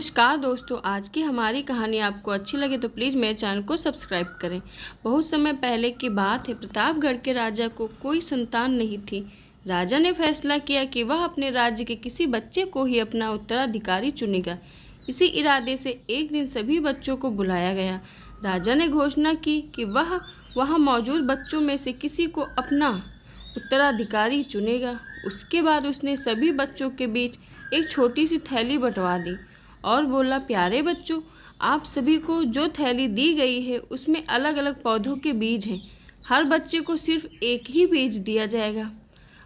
नमस्कार दोस्तों, आज की हमारी कहानी आपको अच्छी लगे तो प्लीज़ मेरे चैनल को सब्सक्राइब करें। बहुत समय पहले की बात है। प्रतापगढ़ के राजा को कोई संतान नहीं थी। राजा ने फैसला किया कि वह अपने राज्य के किसी बच्चे को ही अपना उत्तराधिकारी चुनेगा। इसी इरादे से एक दिन सभी बच्चों को बुलाया गया। राजा ने घोषणा की कि वह वहाँ मौजूद बच्चों में से किसी को अपना उत्तराधिकारी चुनेगा। उसके बाद उसने सभी बच्चों के बीच एक छोटी सी थैली बंटवा दी और बोला, प्यारे बच्चों, आप सभी को जो थैली दी गई है उसमें अलग अलग पौधों के बीज हैं। हर बच्चे को सिर्फ एक ही बीज दिया जाएगा।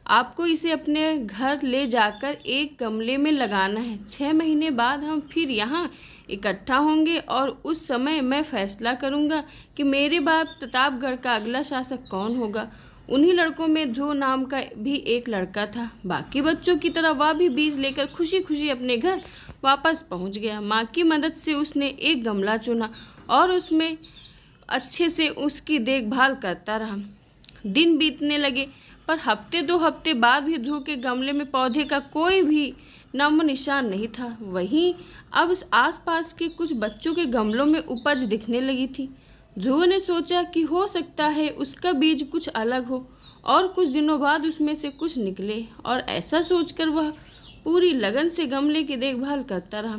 आपको इसे अपने घर ले जाकर एक गमले में लगाना है। 6 महीने बाद हम फिर यहाँ इकट्ठा होंगे और उस समय मैं फैसला करूँगा कि मेरे बाद प्रतापगढ़ का अगला शासक कौन होगा। उन्हीं लड़कों में ध्रुव नाम का भी एक लड़का था। बाकी बच्चों की तरह वह भी बीज लेकर खुशी खुशी अपने घर वापस पहुंच गया। माँ की मदद से उसने एक गमला चुना और उसमें अच्छे से उसकी देखभाल करता रहा। दिन बीतने लगे, पर हफ्ते 2 हफ्ते बाद भी ध्रुव के गमले में पौधे का कोई भी नामो निशान नहीं था। वहीं अब आसपास के कुछ बच्चों के गमलों में उपज दिखने लगी थी। ध्रुव ने सोचा कि हो सकता है उसका बीज कुछ अलग हो और कुछ दिनों बाद उसमें से कुछ निकले, और ऐसा सोचकर वह पूरी लगन से गमले की देखभाल करता रहा।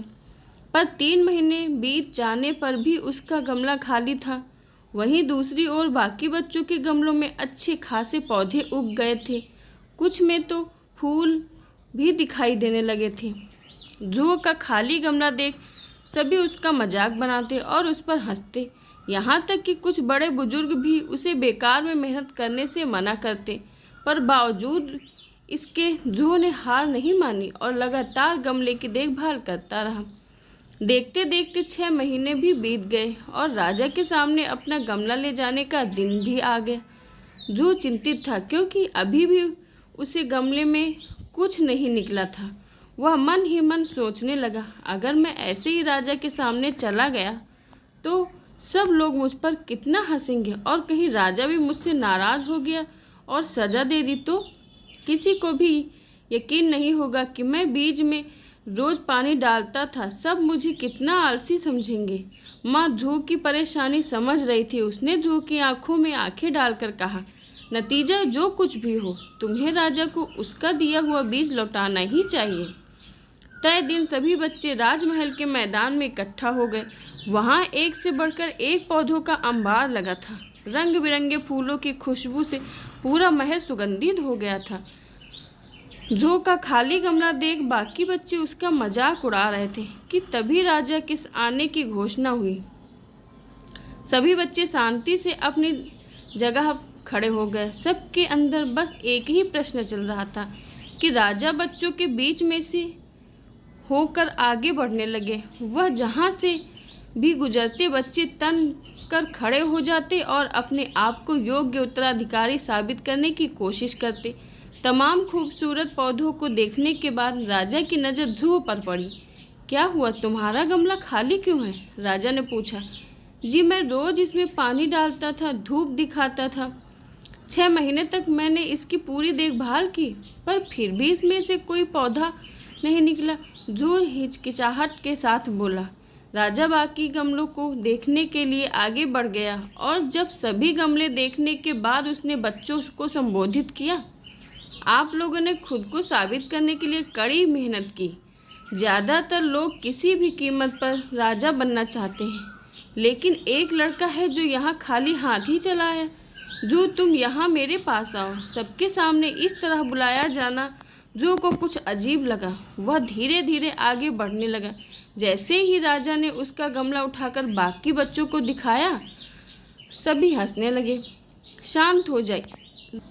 पर 3 महीने बीत जाने पर भी उसका गमला खाली था। वहीं दूसरी ओर बाकी बच्चों के गमलों में अच्छे खासे पौधे उग गए थे। कुछ में तो फूल भी दिखाई देने लगे थे। ध्रुव का खाली गमला देख सभी उसका मजाक बनाते और उस पर हंसते। यहाँ तक कि कुछ बड़े बुजुर्ग भी उसे बेकार में मेहनत करने से मना करते, पर बावजूद इसके ध्रुव ने हार नहीं मानी और लगातार गमले की देखभाल करता रहा। देखते देखते 6 महीने भी बीत गए और राजा के सामने अपना गमला ले जाने का दिन भी आ गया। ध्रुव चिंतित था क्योंकि अभी भी उसे गमले में कुछ नहीं निकला था। वह मन ही मन सोचने लगा, अगर मैं ऐसे ही राजा के सामने चला गया तो सब लोग मुझ पर कितना हंसेंगे, और कहीं राजा भी मुझसे नाराज़ हो गया और सज़ा दे दी तो किसी को भी यकीन नहीं होगा कि मैं बीज में रोज़ पानी डालता था। सब मुझे कितना आलसी समझेंगे। माँ ध्रुव की परेशानी समझ रही थी। उसने ध्रुव की आंखों में आंखें डालकर कहा, नतीजा जो कुछ भी हो, तुम्हें राजा को उसका दिया हुआ बीज लौटाना ही चाहिए। तय दिन सभी बच्चे राजमहल के मैदान में इकट्ठा हो गए। वहाँ एक से बढ़कर एक पौधों का अंबार लगा था। रंग बिरंगे फूलों की खुशबू से पूरा महल सुगंधित हो गया था। ध्रुव का खाली गमला देख बाकी बच्चे उसका मजाक उड़ा रहे थे कि तभी राजा के आने की घोषणा हुई। सभी बच्चे शांति से अपनी जगह खड़े हो गए। सबके अंदर बस एक ही प्रश्न चल रहा था कि राजा बच्चों के बीच में से होकर आगे बढ़ने लगे। वह जहाँ से भी गुजरते बच्चे तन कर खड़े हो जाते और अपने आप को योग्य उत्तराधिकारी साबित करने की कोशिश करते। तमाम खूबसूरत पौधों को देखने के बाद राजा की नज़र ध्रुव पर पड़ी। क्या हुआ, तुम्हारा गमला खाली क्यों है? राजा ने पूछा। जी, मैं रोज़ इसमें पानी डालता था, धूप दिखाता था। 6 महीने तक मैंने इसकी पूरी देखभाल की, पर फिर भी इसमें से कोई पौधा नहीं निकला, ध्रुव हिचकिचाहट के साथ बोला। राजा बाकी गमलों को देखने के लिए आगे बढ़ गया और जब सभी गमले देखने के बाद उसने बच्चों को संबोधित किया, आप लोगों ने खुद को साबित करने के लिए कड़ी मेहनत की। ज़्यादातर लोग किसी भी कीमत पर राजा बनना चाहते हैं, लेकिन एक लड़का है जो यहाँ खाली हाथ ही चला है। ध्रुव, तुम यहाँ मेरे पास आओ। सबके सामने इस तरह बुलाया जाना ध्रुव को कुछ अजीब लगा। वह धीरे धीरे आगे बढ़ने लगा। जैसे ही राजा ने उसका गमला उठाकर बाकी बच्चों को दिखाया, सभी हंसने लगे। शांत हो जाइए,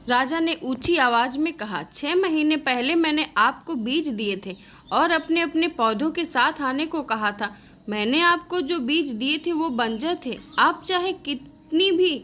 राजा ने ऊंची आवाज में कहा। 6 महीने पहले मैंने आपको बीज दिए थे और अपने अपने पौधों के साथ आने को कहा था। मैंने आपको जो बीज दिए थे वो बंजर थे। आप चाहे कितनी भी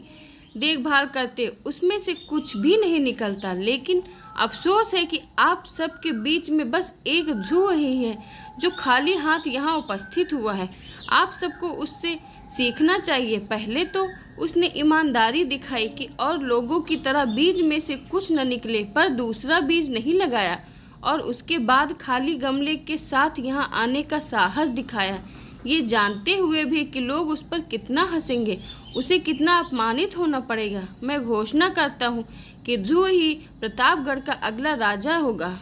देखभाल करते, उसमें से कुछ भी नहीं निकलता। लेकिन अफसोस है कि आप सबके बीच में बस एक ध्रुव ही है जो खाली हाथ यहाँ उपस्थित हुआ है। आप सबको उससे सीखना चाहिए। पहले तो उसने ईमानदारी दिखाई कि और लोगों की तरह बीज में से कुछ न निकले, पर दूसरा बीज नहीं लगाया और उसके बाद खाली गमले के साथ यहाँ आने का साहस दिखाया, ये जानते हुए भी कि लोग उस पर कितना हंसेंगे, उसे कितना अपमानित होना पड़ेगा। मैं घोषणा करता हूँ कि ध्रुव ही प्रतापगढ़ का अगला राजा होगा।